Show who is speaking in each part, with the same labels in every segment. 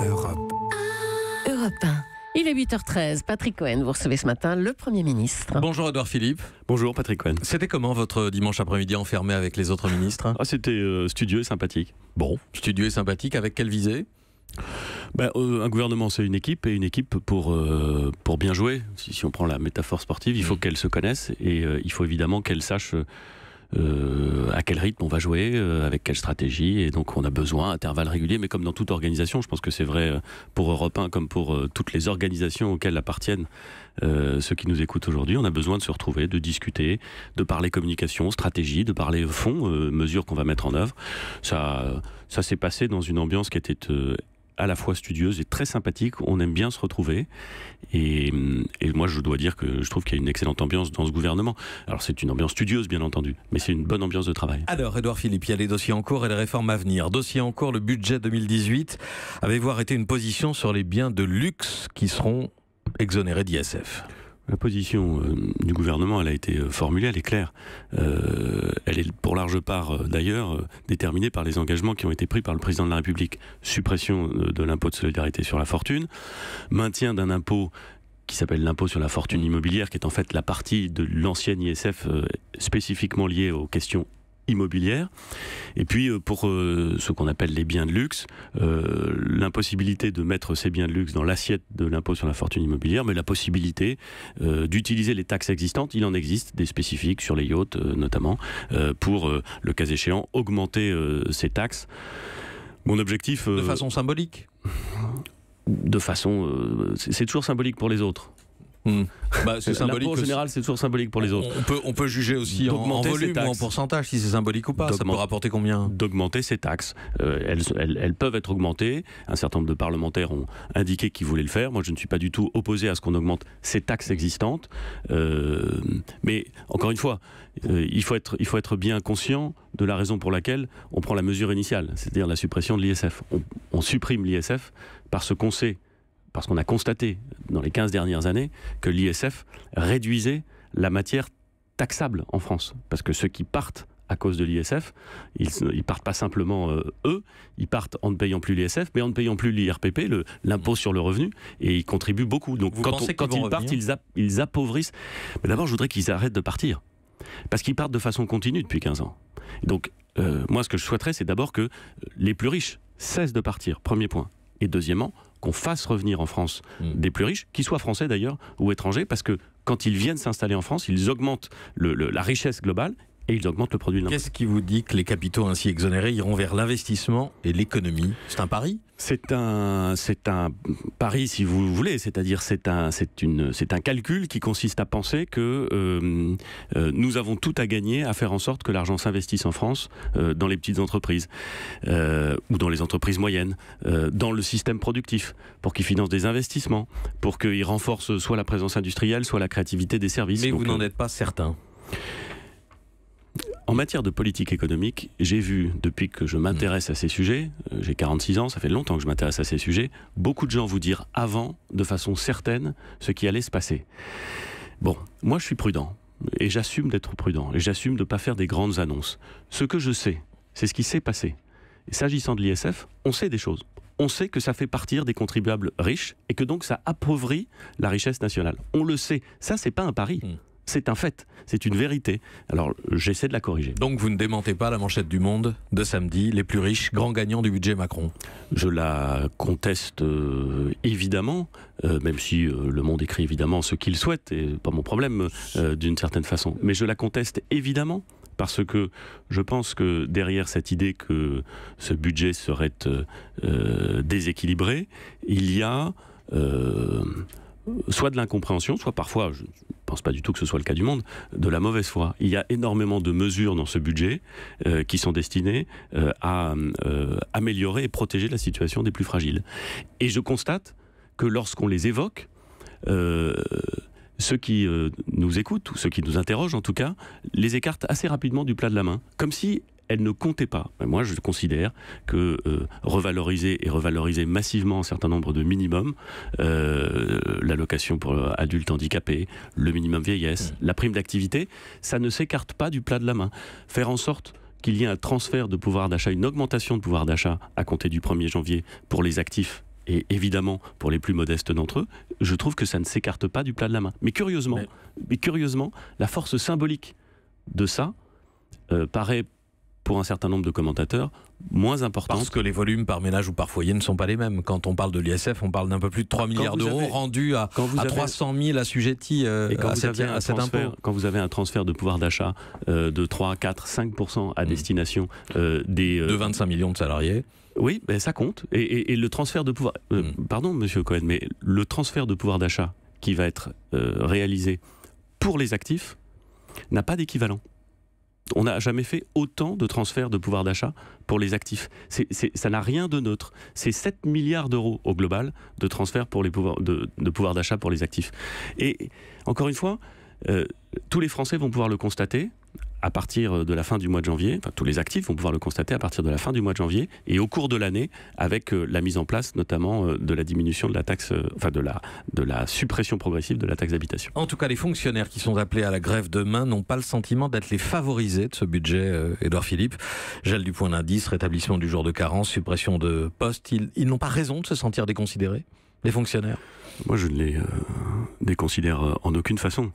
Speaker 1: Europe.
Speaker 2: Europe 1. Il est 8h13. Patrick Cohen, vous recevez ce matin le Premier ministre.
Speaker 3: Bonjour Édouard Philippe.
Speaker 4: Bonjour Patrick Cohen.
Speaker 3: C'était comment votre dimanche après-midi enfermé avec les autres ministres?
Speaker 4: C'était studieux et sympathique.
Speaker 3: Bon, studieux et sympathique, avec quelle visée?
Speaker 4: Un gouvernement, c'est une équipe, et une équipe pour bien jouer. Si on prend la métaphore sportive, il faut qu'elle se connaisse, et il faut évidemment qu'elle sache à quel rythme on va jouer, avec quelle stratégie, et donc on a besoin d'intervalles réguliers, mais comme dans toute organisation, je pense que c'est vrai pour Europe 1 comme pour toutes les organisations auxquelles appartiennent ceux qui nous écoutent aujourd'hui, on a besoin de se retrouver, de discuter, de parler communication, stratégie, de parler fond, mesures qu'on va mettre en œuvre. Ça s'est passé dans une ambiance qui était à la fois studieuse et très sympathique. On aime bien se retrouver, et moi je dois dire que je trouve qu'il y a une excellente ambiance dans ce gouvernement. Alors c'est une ambiance studieuse bien entendu, mais c'est une bonne ambiance de travail.
Speaker 3: Alors Édouard Philippe, il y a les dossiers en cours et les réformes à venir. Dossier en cours, le budget 2018. Avez-vous arrêté une position sur les biens de luxe qui seront exonérés d'ISF?
Speaker 4: La position du gouvernement, elle a été formulée, elle est claire. Elle est pour large part, d'ailleurs, déterminée par les engagements qui ont été pris par le président de la République. Suppression de l'impôt de solidarité sur la fortune, maintien d'un impôt qui s'appelle l'impôt sur la fortune immobilière, qui est en fait la partie de l'ancienne ISF spécifiquement liée aux questions immobilière, et puis pour ce qu'on appelle les biens de luxe, l'impossibilité de mettre ces biens de luxe dans l'assiette de l'impôt sur la fortune immobilière, mais la possibilité d'utiliser les taxes existantes. Il en existe des spécifiques sur les yachts notamment, pour le cas échéant augmenter ces taxes. Mon objectif...
Speaker 3: de façon symbolique.
Speaker 4: De façon... c'est toujours symbolique pour les autres.
Speaker 3: C'est symbolique.
Speaker 4: En général, c'est toujours symbolique pour les autres.
Speaker 3: On peut juger aussi en volume ou en pourcentage si c'est symbolique ou pas. Ça peut rapporter combien?
Speaker 4: D'augmenter ces taxes. Elles peuvent être augmentées. Un certain nombre de parlementaires ont indiqué qu'ils voulaient le faire. Moi, je ne suis pas du tout opposé à ce qu'on augmente ces taxes existantes. Mais encore une fois, il faut être bien conscient de la raison pour laquelle on prend la mesure initiale, c'est-à-dire la suppression de l'ISF. On supprime l'ISF parce qu'on a constaté dans les 15 dernières années que l'ISF réduisait la matière taxable en France. Parce que ceux qui partent à cause de l'ISF, ils partent pas simplement ils partent en ne payant plus l'ISF, mais en ne payant plus l'IRPP, l'impôt sur le revenu, et ils contribuent beaucoup. Donc quand ils partent, ils appauvrissent. Mais d'abord, je voudrais qu'ils arrêtent de partir. Parce qu'ils partent de façon continue depuis 15 ans. Donc, moi, ce que je souhaiterais, c'est d'abord que les plus riches cessent de partir, premier point. Et deuxièmement, qu'on fasse revenir en France des plus riches, qu'ils soient français d'ailleurs ou étrangers, parce que quand ils viennent s'installer en France, ils augmentent la richesse globale et ils augmentent le produit de l'impôt.
Speaker 3: Qu'est-ce qui vous dit que les capitaux ainsi exonérés iront vers l'investissement et l'économie? C'est un pari?
Speaker 4: C'est un pari, si vous voulez, c'est-à-dire c'est un calcul qui consiste à penser que nous avons tout à gagner à faire en sorte que l'argent s'investisse en France dans les petites entreprises ou dans les entreprises moyennes, dans le système productif, pour qu'ils financent des investissements, pour qu'ils renforcent soit la présence industrielle, soit la créativité des services.
Speaker 3: Mais donc, vous n'en êtes pas certain?
Speaker 4: En matière de politique économique, j'ai vu, depuis que je m'intéresse à ces sujets, j'ai 46 ans, ça fait longtemps que je m'intéresse à ces sujets, beaucoup de gens vous dire avant, de façon certaine, ce qui allait se passer. Bon, moi je suis prudent, et j'assume d'être prudent, et j'assume de ne pas faire des grandes annonces. Ce que je sais, c'est ce qui s'est passé. Et s'agissant de l'ISF, on sait des choses. On sait que ça fait partir des contribuables riches, et que donc ça appauvrit la richesse nationale. On le sait, ça c'est pas un pari. C'est un fait, c'est une vérité. Alors, j'essaie de la corriger.
Speaker 3: Donc, vous ne démentez pas la manchette du Monde de samedi, les plus riches, grands gagnants du budget Macron?
Speaker 4: Je la conteste évidemment, même si le Monde écrit évidemment ce qu'il souhaite, et pas mon problème d'une certaine façon. Mais je la conteste évidemment, parce que je pense que derrière cette idée que ce budget serait déséquilibré, il y a... soit de l'incompréhension, soit parfois, je ne pense pas du tout que ce soit le cas du Monde, de la mauvaise foi. Il y a énormément de mesures dans ce budget qui sont destinées à améliorer et protéger la situation des plus fragiles. Et je constate que lorsqu'on les évoque, ceux qui nous écoutent, ou ceux qui nous interrogent en tout cas, les écartent assez rapidement du plat de la main, comme si elle ne comptait pas. Moi, je considère que revaloriser massivement un certain nombre de minimums, l'allocation pour adultes handicapés, le minimum vieillesse, la prime d'activité, ça ne s'écarte pas du plat de la main. Faire en sorte qu'il y ait un transfert de pouvoir d'achat, une augmentation de pouvoir d'achat à compter du 1er janvier pour les actifs et évidemment pour les plus modestes d'entre eux, je trouve que ça ne s'écarte pas du plat de la main. Mais curieusement, la force symbolique de ça paraît, pour un certain nombre de commentateurs, moins importante.
Speaker 3: Parce que les volumes par ménage ou par foyer ne sont pas les mêmes. Quand on parle de l'ISF, on parle d'un peu plus de 3 milliards d'euros rendus à 300 000 assujettis à cet impôt.
Speaker 4: Quand vous avez un transfert de pouvoir d'achat de 3, 4, 5% à destination
Speaker 3: de 25 millions de salariés.
Speaker 4: Oui, ben ça compte. Et le transfert de pouvoir... Pardon, monsieur Cohen, mais le transfert de pouvoir d'achat qui va être réalisé pour les actifs n'a pas d'équivalent. On n'a jamais fait autant de transferts de pouvoir d'achat pour les actifs. Ça n'a rien de neutre. C'est 7 milliards d'euros au global de transferts pour les de pouvoir d'achat pour les actifs. Et encore une fois, tous les Français vont pouvoir le constater à partir de la fin du mois de janvier, enfin tous les actifs vont pouvoir le constater à partir de la fin du mois de janvier et au cours de l'année avec la mise en place notamment de la diminution de la taxe, de la suppression progressive de la taxe d'habitation.
Speaker 3: En tout cas, les fonctionnaires qui sont appelés à la grève demain n'ont pas le sentiment d'être les favorisés de ce budget, Édouard Philippe. Gel du point d'indice, rétablissement du jour de carence, suppression de postes. Ils n'ont pas raison de se sentir déconsidérés, les fonctionnaires?
Speaker 4: Moi, je ne les déconsidère en aucune façon.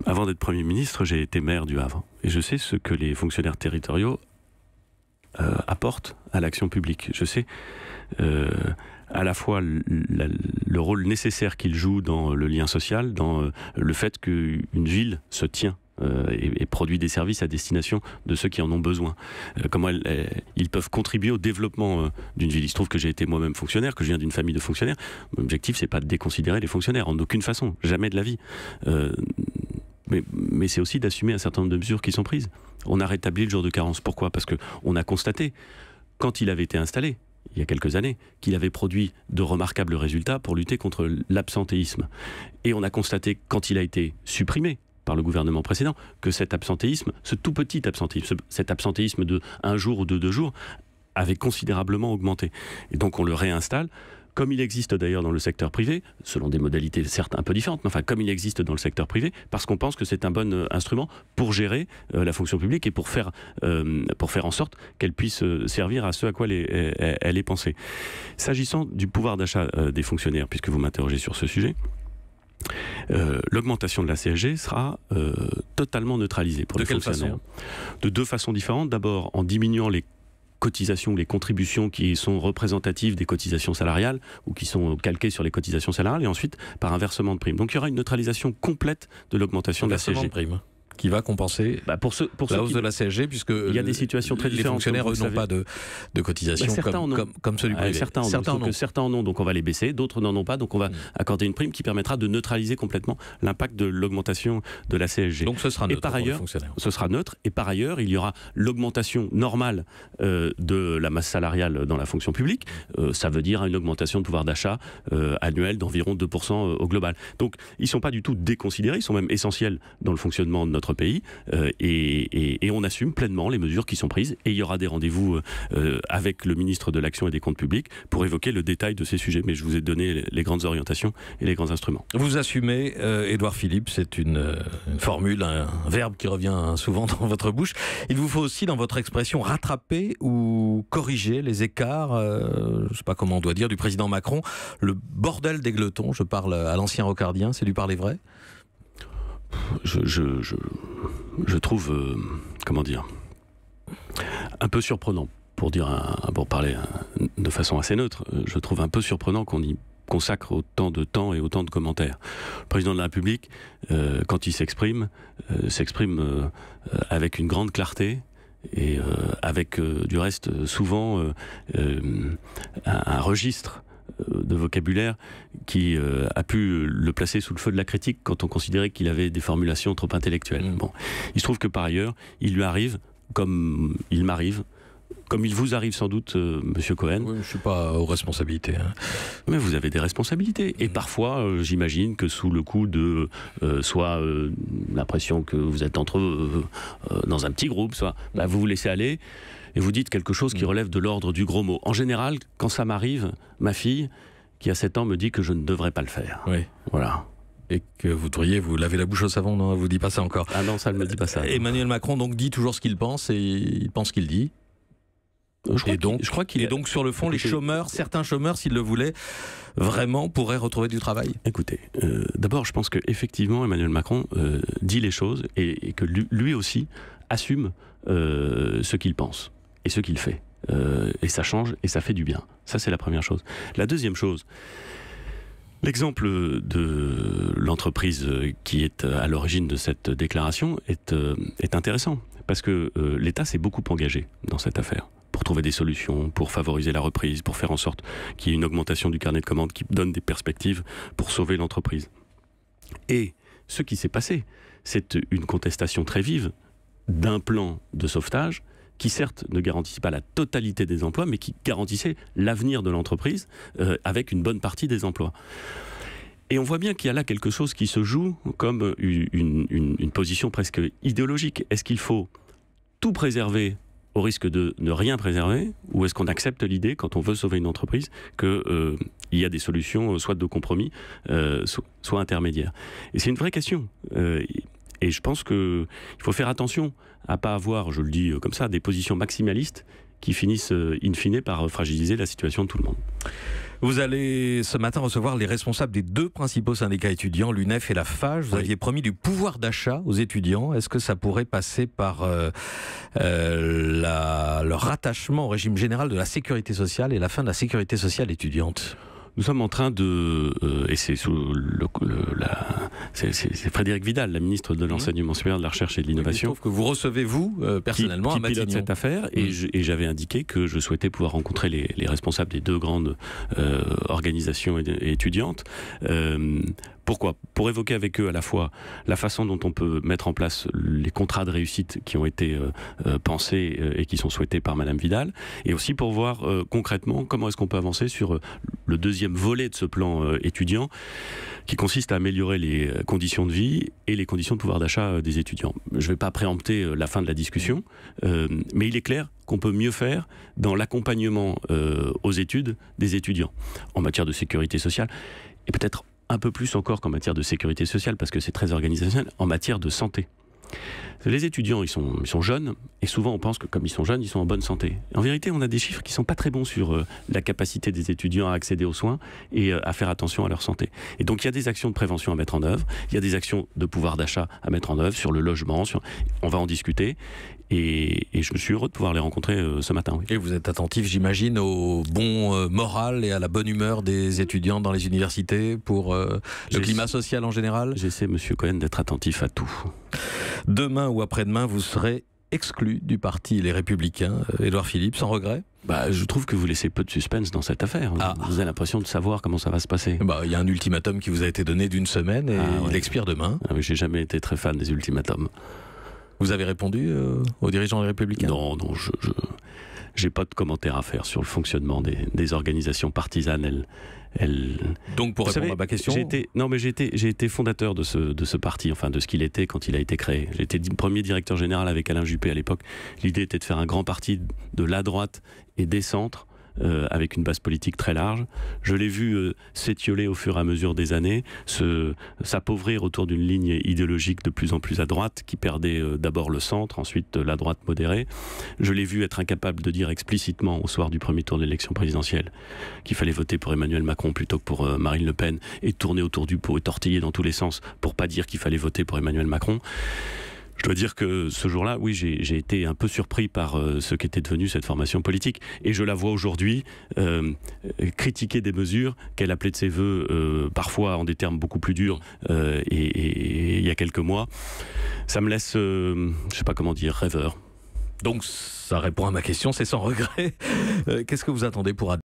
Speaker 4: Avant d'être Premier ministre, j'ai été maire du Havre. Et je sais ce que les fonctionnaires territoriaux apportent à l'action publique. Je sais à la fois le rôle nécessaire qu'ils jouent dans le lien social, dans le fait qu'une ville se tient et produit des services à destination de ceux qui en ont besoin. Comment ils peuvent contribuer au développement d'une ville. Il se trouve que j'ai été moi-même fonctionnaire, que je viens d'une famille de fonctionnaires. Mon objectif, c'est pas de déconsidérer les fonctionnaires, en aucune façon, jamais de la vie. Mais c'est aussi d'assumer un certain nombre de mesures qui sont prises. On a rétabli le jour de carence. Pourquoi? Parce qu'on a constaté, quand il avait été installé, il y a quelques années, qu'il avait produit de remarquables résultats pour lutter contre l'absentéisme. Et on a constaté, quand il a été supprimé par le gouvernement précédent, que cet absentéisme, ce tout petit absentéisme, cet absentéisme de 1 jour ou de 2 jours, avait considérablement augmenté. Et donc on le réinstalle, comme il existe d'ailleurs dans le secteur privé, selon des modalités certes un peu différentes, mais enfin comme il existe dans le secteur privé, parce qu'on pense que c'est un bon instrument pour gérer la fonction publique et pour faire en sorte qu'elle puisse servir à ce à quoi elle est pensée. S'agissant du pouvoir d'achat des fonctionnaires, puisque vous m'interrogez sur ce sujet, l'augmentation de la CSG sera totalement neutralisée pour les fonctionnaires. De 2 façons différentes. D'abord en diminuant les cotisations, les contributions qui sont représentatives des cotisations salariales ou qui sont calquées sur les cotisations salariales, et ensuite par un versement de primes. Donc il y aura une neutralisation complète de l'augmentation de la CSG.
Speaker 3: Qui va compenser la hausse de la CSG, puisque il y a des situations très différentes. Les fonctionnaires n'ont pas de cotisation comme celui privé.
Speaker 4: Certains en ont, donc on va les baisser, d'autres n'en ont pas, donc on va accorder une prime qui permettra de neutraliser complètement l'impact de l'augmentation de la CSG.
Speaker 3: Donc ce sera neutre pour les fonctionnaires.
Speaker 4: Ce sera neutre, et par ailleurs, il y aura l'augmentation normale de la masse salariale dans la fonction publique. Ça veut dire une augmentation de pouvoir d'achat annuel d'environ 2% au global. Donc ils ne sont pas du tout déconsidérés, ils sont même essentiels dans le fonctionnement de notre pays, et on assume pleinement les mesures qui sont prises, et il y aura des rendez-vous avec le ministre de l'Action et des Comptes Publics pour évoquer le détail de ces sujets, mais je vous ai donné les grandes orientations et les grands instruments.
Speaker 3: Vous assumez, Édouard Philippe, c'est une formule, un verbe qui revient souvent dans votre bouche. Il vous faut aussi, dans votre expression, rattraper ou corriger les écarts, je ne sais pas comment on doit dire, du président Macron, le bordel des gletons, je parle à l'ancien rocardien, c'est lui parler vrai?
Speaker 4: Je trouve, comment dire, un peu surprenant, pour parler de façon assez neutre, je trouve un peu surprenant qu'on y consacre autant de temps et autant de commentaires. Le président de la République, quand il s'exprime avec une grande clarté, et avec du reste souvent un registre de vocabulaire qui a pu le placer sous le feu de la critique quand on considérait qu'il avait des formulations trop intellectuelles. Bon. Il se trouve que par ailleurs, il lui arrive, comme il m'arrive, comme il vous arrive sans doute, Monsieur Cohen.
Speaker 3: Oui, je ne suis pas aux responsabilités.
Speaker 4: Mais vous avez des responsabilités. Et parfois, j'imagine que sous le coup de soit l'impression que vous êtes entre eux dans un petit groupe, soit vous vous laissez aller et vous dites quelque chose qui relève de l'ordre du gros mot. En général, quand ça m'arrive, ma fille, qui a 7 ans, me dit que je ne devrais pas le faire.
Speaker 3: Oui.
Speaker 4: Voilà.
Speaker 3: Et que vous devriez vous laver la bouche au savon, non? Elle ne vous dit pas ça encore.
Speaker 4: Ah non, ça ne me dit pas ça.
Speaker 3: Emmanuel Macron donc dit toujours ce qu'il pense, et il pense ce qu'il dit. Je crois qu'il est donc sur le fond, les chômeurs, certains chômeurs, s'ils le voulaient, vraiment pourraient retrouver du travail.
Speaker 4: Écoutez, d'abord, je pense qu'effectivement, Emmanuel Macron dit les choses et que lui aussi assume ce qu'il pense et ce qu'il fait. Et ça change et ça fait du bien. Ça, c'est la première chose. La deuxième chose, l'exemple de l'entreprise qui est à l'origine de cette déclaration est intéressant parce que l'État s'est beaucoup engagé dans cette affaire pour trouver des solutions, pour favoriser la reprise, pour faire en sorte qu'il y ait une augmentation du carnet de commandes qui donne des perspectives pour sauver l'entreprise. Et ce qui s'est passé, c'est une contestation très vive d'un plan de sauvetage qui certes ne garantissait pas la totalité des emplois, mais qui garantissait l'avenir de l'entreprise avec une bonne partie des emplois. Et on voit bien qu'il y a là quelque chose qui se joue comme une position presque idéologique. Est-ce qu'il faut tout préserver au risque de ne rien préserver, ou est-ce qu'on accepte l'idée, quand on veut sauver une entreprise, qu'il y a des solutions, soit de compromis, soit intermédiaires? Et c'est une vraie question. Et je pense qu'il faut faire attention à ne pas avoir, je le dis comme ça, des positions maximalistes qui finissent in fine par fragiliser la situation de tout le monde.
Speaker 3: Vous allez ce matin recevoir les responsables des deux principaux syndicats étudiants, l'UNEF et la FAGE. Vous aviez promis du pouvoir d'achat aux étudiants. Est-ce que ça pourrait passer par leur rattachement au régime général de la sécurité sociale et la fin de la sécurité sociale étudiante ?
Speaker 4: Nous sommes en train de... et c'est c'est Frédérique Vidal, la ministre de l'Enseignement supérieur, de la Recherche et de l'Innovation.
Speaker 3: Je trouve que vous recevez, vous, personnellement,
Speaker 4: qui pilote cette affaire. Et j'avais indiqué que je souhaitais pouvoir rencontrer les responsables des deux grandes organisations étudiantes. Pourquoi ? Pour évoquer avec eux à la fois la façon dont on peut mettre en place les contrats de réussite qui ont été pensés et qui sont souhaités par Madame Vidal, et aussi pour voir concrètement comment est-ce qu'on peut avancer sur le deuxième volet de ce plan étudiant, qui consiste à améliorer les conditions de vie et les conditions de pouvoir d'achat des étudiants. Je ne vais pas préempter la fin de la discussion, mais il est clair qu'on peut mieux faire dans l'accompagnement aux études des étudiants, en matière de sécurité sociale, et peut-être un peu plus encore qu'en matière de sécurité sociale, parce que c'est très organisationnel, en matière de santé. Les étudiants, ils sont jeunes, et souvent on pense que comme ils sont jeunes, ils sont en bonne santé. En vérité, on a des chiffres qui ne sont pas très bons sur la capacité des étudiants à accéder aux soins et à faire attention à leur santé. Et donc il y a des actions de prévention à mettre en œuvre, il y a des actions de pouvoir d'achat à mettre en œuvre sur le logement, on va en discuter. Et je me suis heureux de pouvoir les rencontrer ce matin. Oui.
Speaker 3: Et vous êtes attentif, j'imagine, au bon moral et à la bonne humeur des étudiants dans les universités pour le climat social en général?
Speaker 4: J'essaie, Monsieur Cohen, d'être attentif à tout. Demain
Speaker 3: ou après-demain, vous serez exclu du parti Les Républicains. Édouard Philippe, sans regret?
Speaker 4: Je trouve que vous laissez peu de suspense dans cette affaire. Vous avez l'impression de savoir comment ça va se passer.
Speaker 3: Il y a un ultimatum qui vous a été donné d'1 semaine et il expire demain.
Speaker 4: J'ai jamais été très fan des ultimatums.
Speaker 3: Vous avez répondu aux dirigeants des Républicains?
Speaker 4: Non, je n'ai pas de commentaires à faire sur le fonctionnement des organisations partisanes.
Speaker 3: Donc pour répondre à ma question...
Speaker 4: J'ai été fondateur de ce parti, enfin de ce qu'il était quand il a été créé. J'ai été premier directeur général avec Alain Juppé à l'époque. L'idée était de faire un grand parti de la droite et des centres, avec une base politique très large. Je l'ai vu s'étioler au fur et à mesure des années, s'appauvrir autour d'une ligne idéologique de plus en plus à droite, qui perdait d'abord le centre, ensuite la droite modérée. Je l'ai vu être incapable de dire explicitement au soir du premier tour de l'élection présidentielle qu'il fallait voter pour Emmanuel Macron plutôt que pour Marine Le Pen, et tourner autour du pot et tortiller dans tous les sens pour pas dire qu'il fallait voter pour Emmanuel Macron. Je dois dire que ce jour-là, oui, j'ai été un peu surpris par ce qu'était devenue cette formation politique. Et je la vois aujourd'hui critiquer des mesures qu'elle appelait de ses voeux, parfois en des termes beaucoup plus durs, et il y a quelques mois. Ça me laisse, je ne sais pas comment dire, rêveur.
Speaker 3: Donc ça répond à ma question, c'est sans regret. Qu'est-ce que vous attendez pour